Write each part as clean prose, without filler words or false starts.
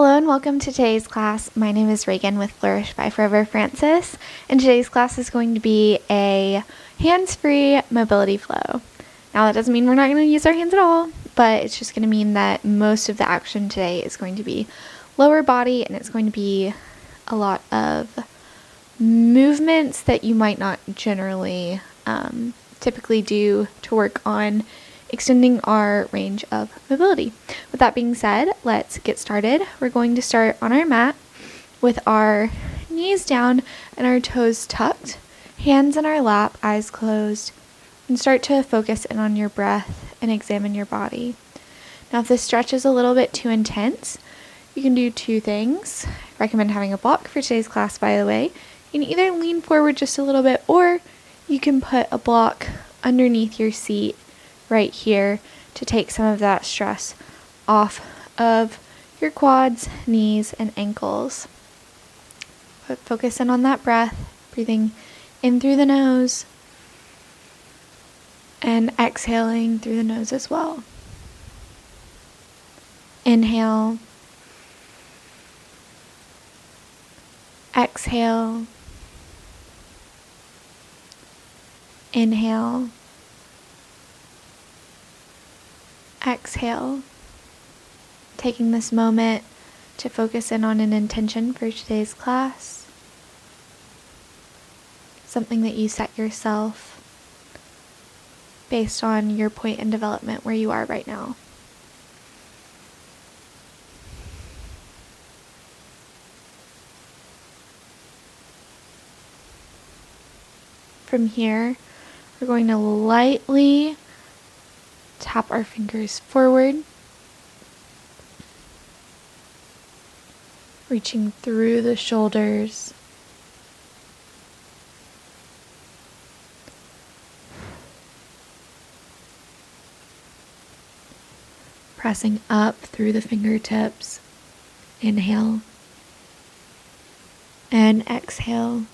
Hello and welcome to today's class. My name is Regan with Flourish by Forever Francis, and today's class is going to be a hands-free mobility flow. Now that doesn't mean we're not going to use our hands at all, but it's just going to mean that most of the action today is going to be lower body, and it's going to be a lot of movements that you might not generally typically do to work on extending our range of mobility. With that being said, let's get started. We're going to start on our mat with our knees down and our toes tucked, hands in our lap, eyes closed, and start to focus in on your breath and examine your body. Now, if this stretch is a little bit too intense, you can do two things. I recommend having a block for today's class, by the way. You can either lean forward just a little bit, or you can put a block underneath your seat right here to take some of that stress off of your quads, knees, and ankles. But focus in on that breath, breathing in through the nose and exhaling through the nose as well. Inhale, exhale, inhale, exhale, taking this moment to focus in on an intention for today's class, something that you set yourself based on your point in development where you are right now. From here, we're going to lightly tap our fingers forward, reaching through the shoulders, pressing up through the fingertips. Inhale and exhale.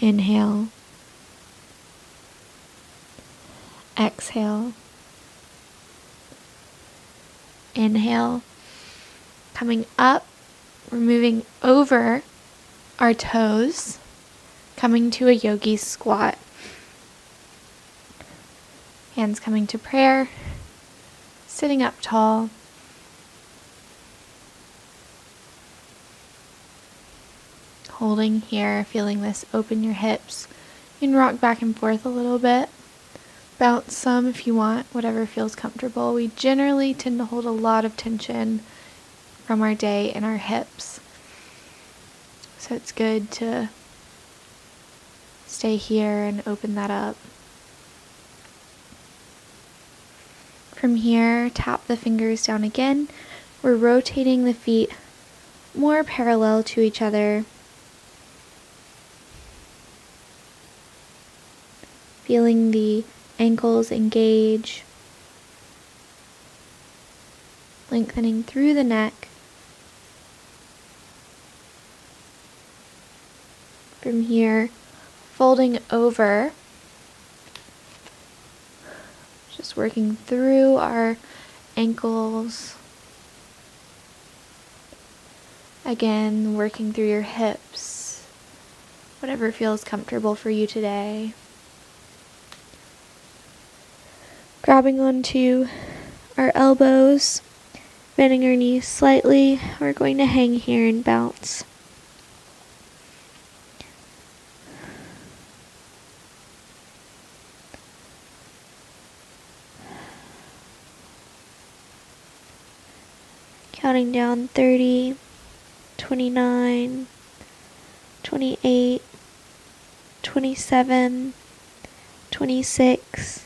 Inhale, exhale, inhale. Coming up, we're moving over our toes, coming to a yogi squat. Hands coming to prayer, sitting up tall. Holding here, feeling this open your hips. You can rock back and forth a little bit. Bounce some if you want, whatever feels comfortable. We generally tend to hold a lot of tension from our day in our hips. So it's good to stay here and open that up. From here, tap the fingers down again. We're rotating the feet more parallel to each other. Feeling the ankles engage, lengthening through the neck. From here, folding over, just working through our ankles. Again, working through your hips, whatever feels comfortable for you today. Grabbing onto our elbows, bending our knees slightly. We're going to hang here and bounce. Counting down 30, 29, 28, 27, 26,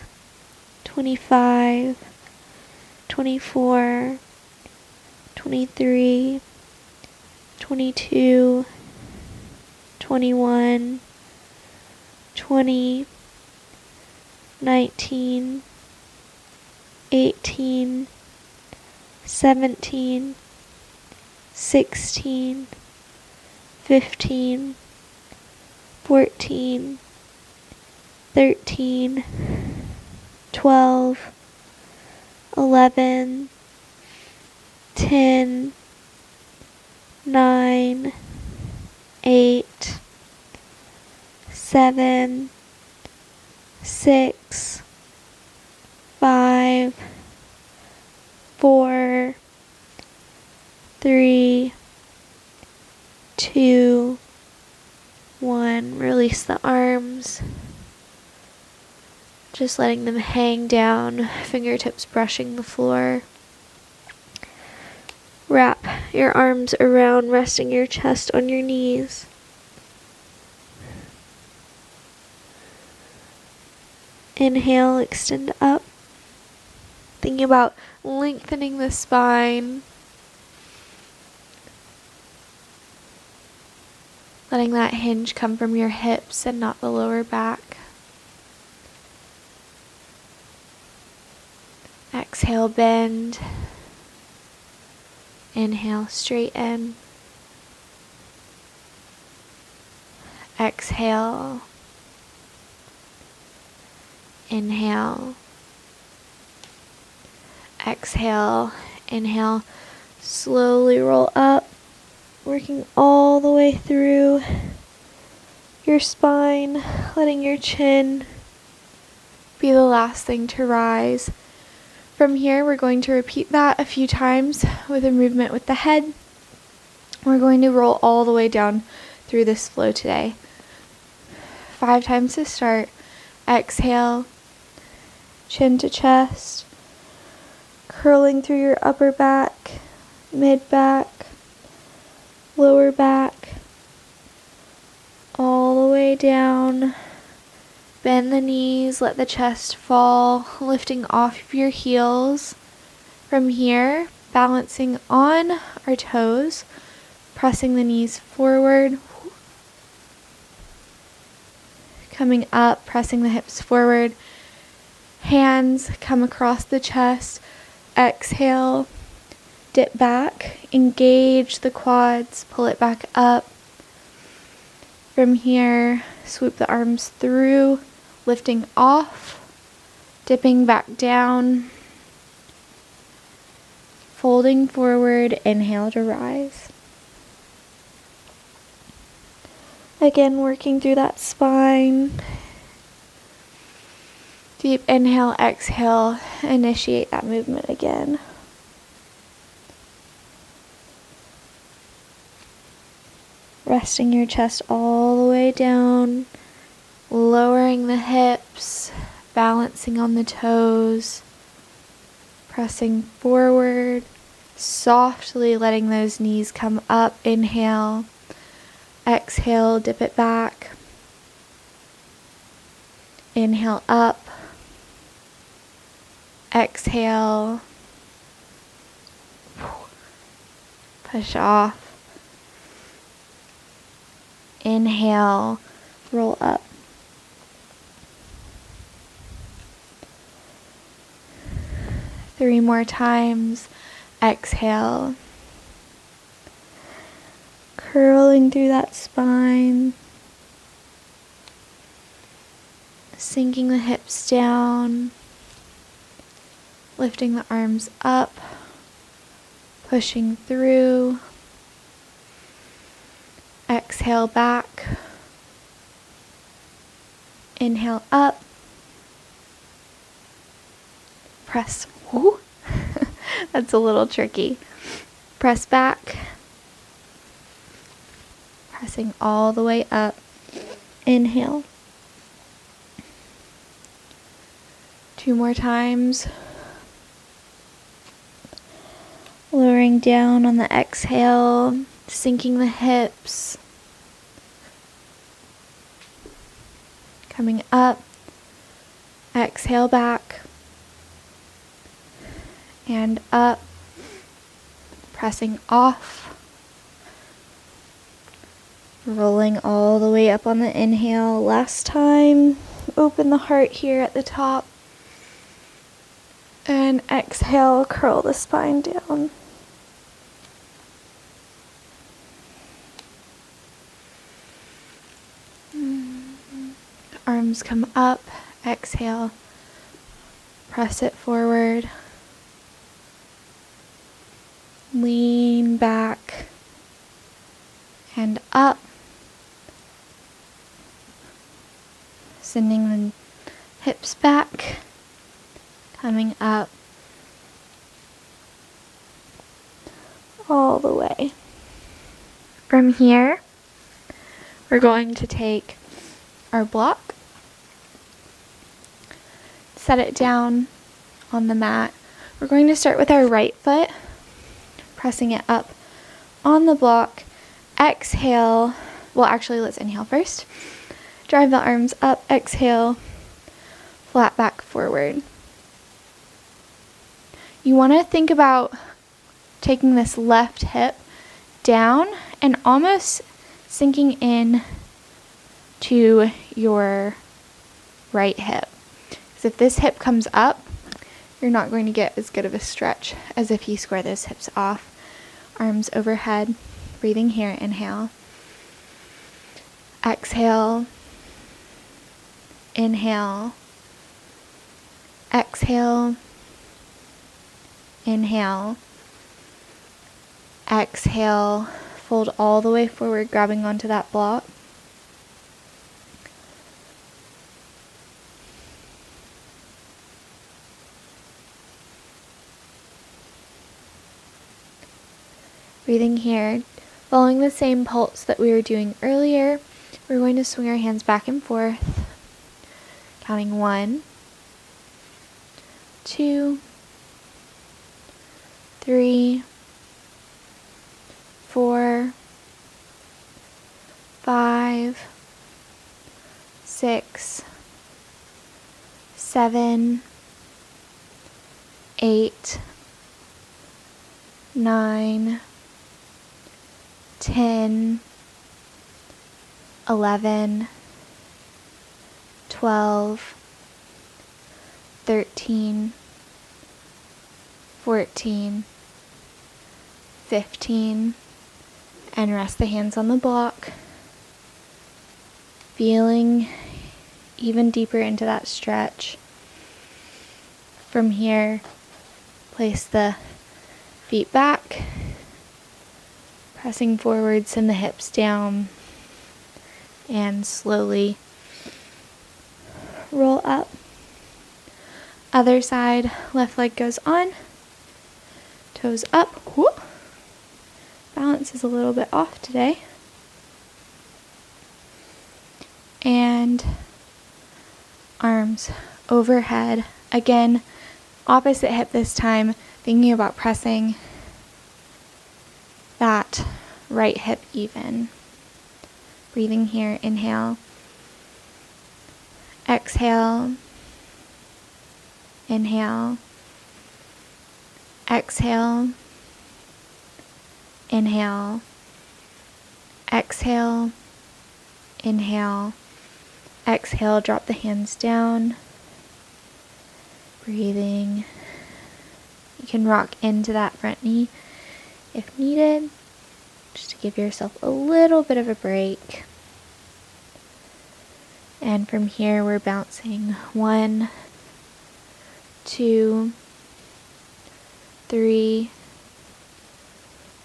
25, 24, 23, 22, 21, 20, 19, 18, 17, 16, 15, 14, 13, 12, 11, 10, 9, 8, 7, 6, 5, 4, 3, 2, 1. Release the arms. Just letting them hang down, fingertips brushing the floor. Wrap your arms around, resting your chest on your knees. Inhale, extend up. Thinking about lengthening the spine. Letting that hinge come from your hips and not the lower back. Exhale, bend. Inhale, straighten. Exhale. Inhale. Exhale. Inhale. Slowly roll up, working all the way through your spine, letting your chin be the last thing to rise. From here, we're going to repeat that a few times with a movement with the head. We're going to roll all the way down through this flow today. 5 times to start. Exhale, chin to chest, curling through your upper back, mid back, lower back, all the way down. Bend the knees, let the chest fall, lifting off of your heels. From here, balancing on our toes, pressing the knees forward, coming up, pressing the hips forward. Hands come across the chest. Exhale, dip back, engage the quads, pull it back up. From here, swoop the arms through, lifting off, dipping back down, folding forward, inhale to rise. Again, working through that spine. Deep inhale, exhale, initiate that movement again. Resting your chest all the way down, lowering the hips, balancing on the toes, pressing forward, softly letting those knees come up. Inhale, exhale, dip it back. Inhale up, exhale, push off. Inhale, roll up. Three more times. Exhale. Curling through that spine. Sinking the hips down. Lifting the arms up. Pushing through. Exhale back. Inhale up. Press. Woo. That's a little tricky. Press back. Pressing all the way up. Inhale. 2 more times. Lowering down on the exhale. Sinking the hips. Coming up. Exhale back. And up. Pressing off. Rolling all the way up on the inhale. Last time. Open the heart here at the top. And exhale, curl the spine down. Arms come up, exhale, press it forward. lean back and up, sending the hips back, coming up all the way. From here, we're going to take our block, set it down on the mat. We're going to start with our right foot, pressing it up on the block. Exhale. Well, actually, let's inhale first. Drive the arms up. Exhale. Flat back forward. You want to think about taking this left hip down and almost sinking in to your right hip. Because if this hip comes up, you're not going to get as good of a stretch as if you square those hips off. Arms overhead. Breathing here. Inhale. Exhale. Inhale. Exhale. Inhale. Exhale. Fold all the way forward, grabbing onto that block. Breathing here, following the same pulse that we were doing earlier, we're going to swing our hands back and forth, counting 1, 2, 3, 4, 5, 6, 7, 8, 9, 10, 11, 12, 13, 14, 15, and rest the hands on the block, feeling even deeper into that stretch. From here, place the feet back, pressing forward, send the hips down, and slowly roll up. Other side, left leg goes on, toes up. Whoa. Balance is a little bit off today. And arms overhead. Again, opposite hip this time, thinking about pressing that right hip even. Breathing here, inhale. Exhale. Inhale. Exhale. Inhale. Exhale. Inhale. Exhale, drop the hands down. Breathing. You can rock into that front knee if needed, just to give yourself a little bit of a break. And from here, we're bouncing 1, 2, 3,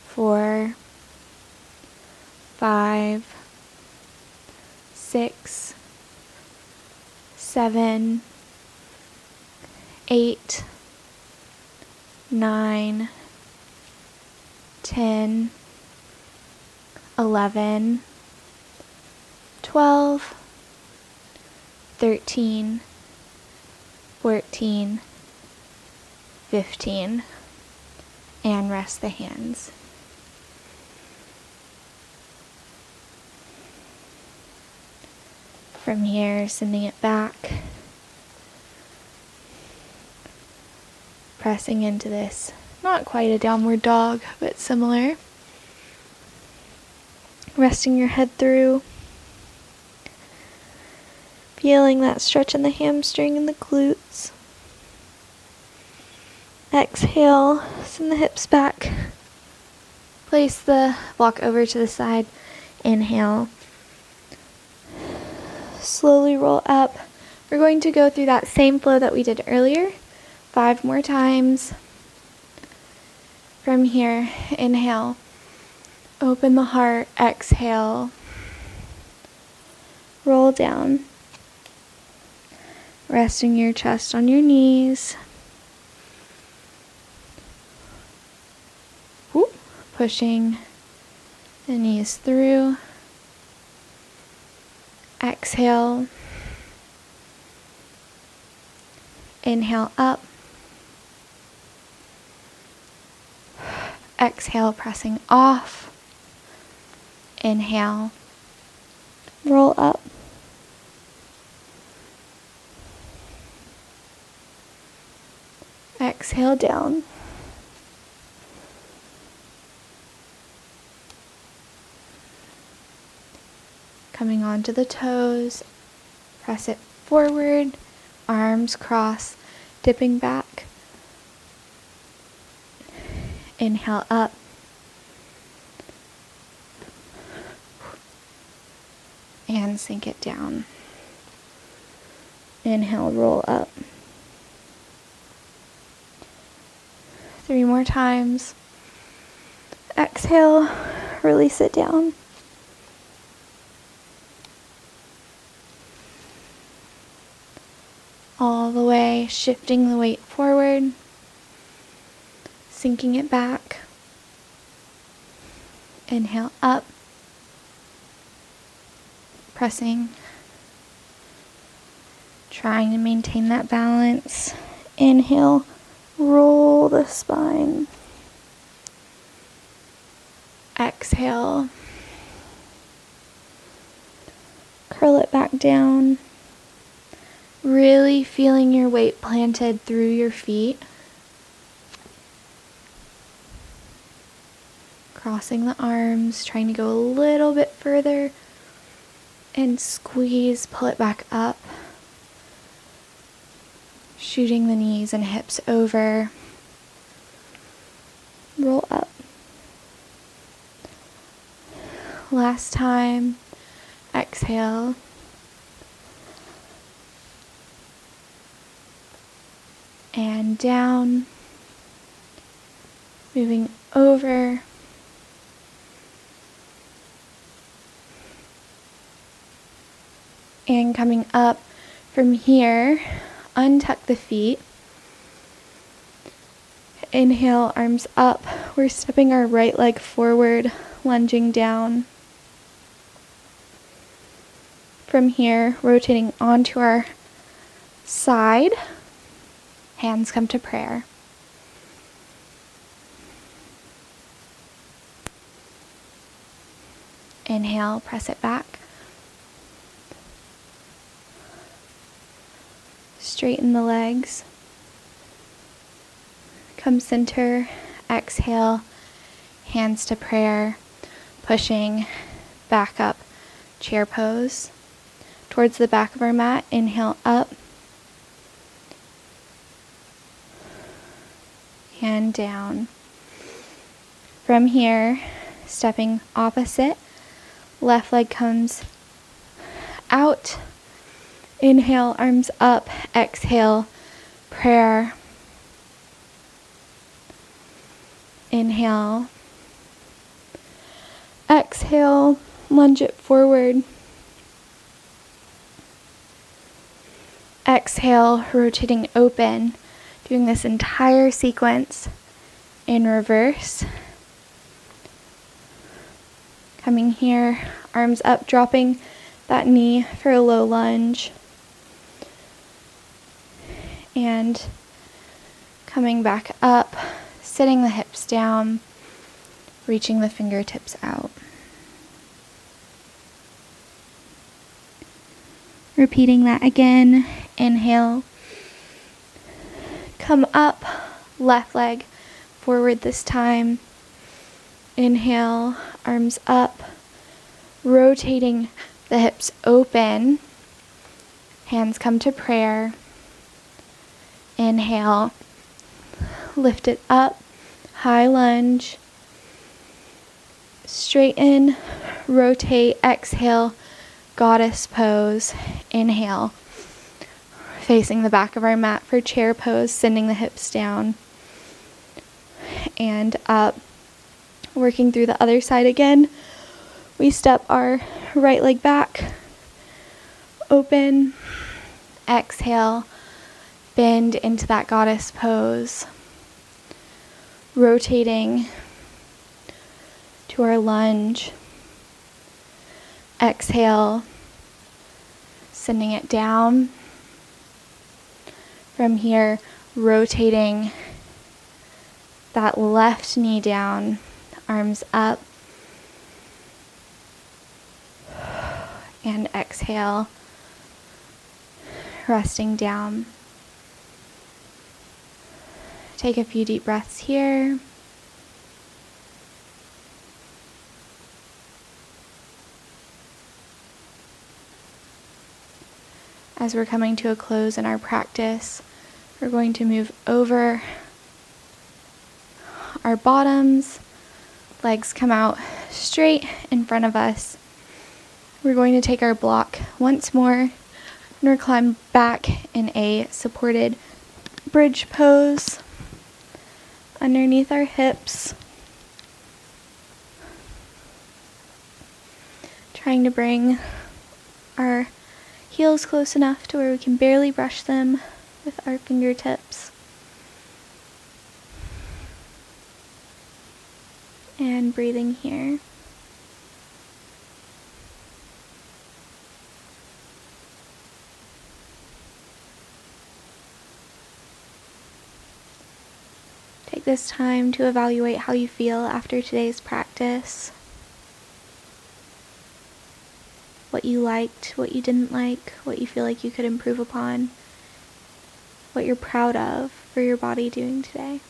4, 5, 6, 7, 8, 9, 10, 11, 12, 13, 14, 15, and rest the hands. From here, sending it back, pressing into this, not quite a downward dog, but similar. Resting your head through, feeling that stretch in the hamstring and the glutes. Exhale, send the hips back. Place the block over to the side. Inhale. Slowly roll up. We're going to go through that same flow that we did earlier. 5 more times. From here, inhale, open the heart, exhale, roll down, resting your chest on your knees, pushing the knees through, exhale, inhale up, exhale, pressing off, inhale, roll up, exhale down, coming onto the toes, press it forward, arms cross, dipping back, inhale up, and sink it down. Inhale, roll up. 3 more times. Exhale, release it down. All the way, shifting the weight forward, sinking it back. Inhale up, pressing, trying to maintain that balance. Inhale, roll the spine. Exhale, curl it back down. Really feeling your weight planted through your feet. Crossing the arms, trying to go a little bit further. And squeeze, pull it back up. Shooting the knees and hips over. Roll up. Last time. Exhale. And down, moving over, and coming up. From here, untuck the feet, inhale, arms up, we're stepping our right leg forward, lunging down. From here, rotating onto our side. Hands come to prayer. Inhale, press it back. Straighten the legs. Come center. Exhale, hands to prayer. Pushing back up, chair pose. Towards the back of our mat, inhale up. And down. From here, stepping opposite, left leg comes out. Inhale, arms up. Exhale, prayer. Inhale. Exhale, lunge it forward. Exhale, rotating open. Doing this entire sequence in reverse. Coming here, arms up, dropping that knee for a low lunge. And coming back up, sitting the hips down, reaching the fingertips out. Repeating that again. Inhale. Come up, left leg forward this time. Inhale, arms up, rotating the hips open. Hands come to prayer. Inhale, lift it up, high lunge. Straighten, rotate, exhale, goddess pose. Inhale. Facing the back of our mat for chair pose, sending the hips down. and up. Working through the other side again. We step our right leg back, open, exhale, bend into that goddess pose, rotating to our lunge. Exhale, sending it down. From here, rotating that left knee down, arms up, and exhale, resting down. Take a few deep breaths here. As we're coming to a close in our practice, we're going to move over our bottoms. Legs come out straight in front of us. We're going to take our block once more and we're climb back in a supported bridge pose underneath our hips. Trying to bring our heels close enough to where we can barely brush them with our fingertips. And breathing here. Take this time to evaluate how you feel after today's practice. What you liked, what you didn't like, what you feel like you could improve upon, what you're proud of for your body doing today.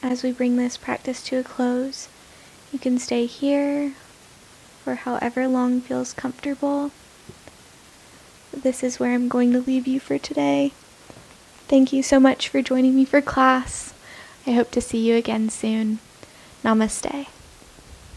As we bring this practice to a close, you can stay here for however long feels comfortable. This is where I'm going to leave you for today. Thank you so much for joining me for class. I hope to see you again soon. Namaste.